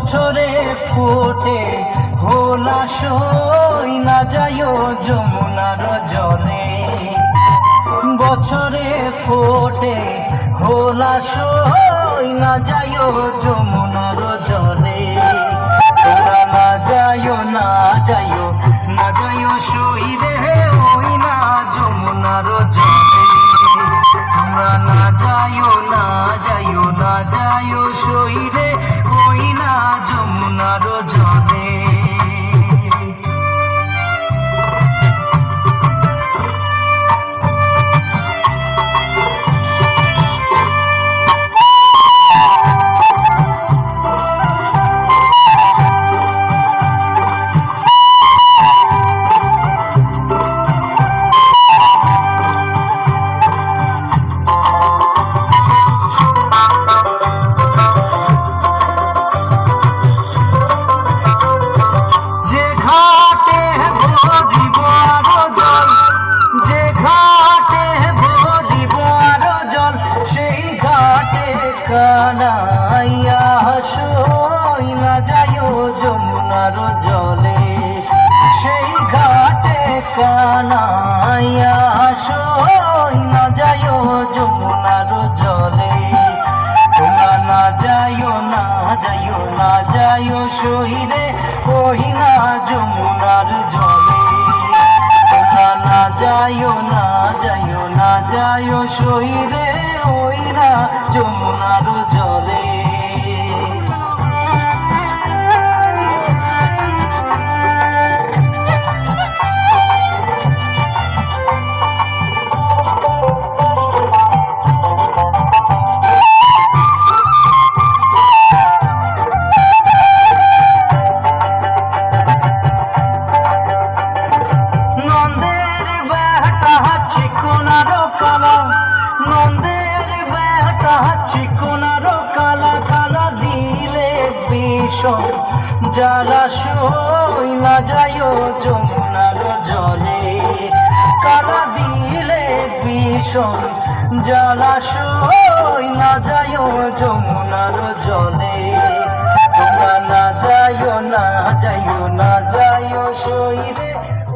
বছরে ফোটে হোলাসই না যাইও যমুনার জলে। বছরে ফোটে হোলাসই না যাইও যমুনার জলে। তোমরা না যাইও না যাইও না যাইও সই রে ওই না যমুনার জলে। তোমরা না যাইও না যাইও না যাইও সই রে ওই না যমুনার জলে। কানাইয়া সই না যাইও যমুনার জলে। সেই ঘাটে কানাইয়া সই না যাইও যমুনার জলে। তোমরা না যাইও না যাইও না যাইও সই রে ওই না যমুনার জলে। তোমরা না যাইও না যাইও না যাইও সই রে ওই না যমুনার জলে। নন্দের বেটা চিকনার কালা, নন্দের বেটা চিকনার কালা, কালা দিলে বিষম জলাশয় না যাইও যমুনার জলে। কালা দিলে বিষম জলাশয় না যাইও যমুনার জলে। তোমরা না যাইও না যাইও না যাইও সই রে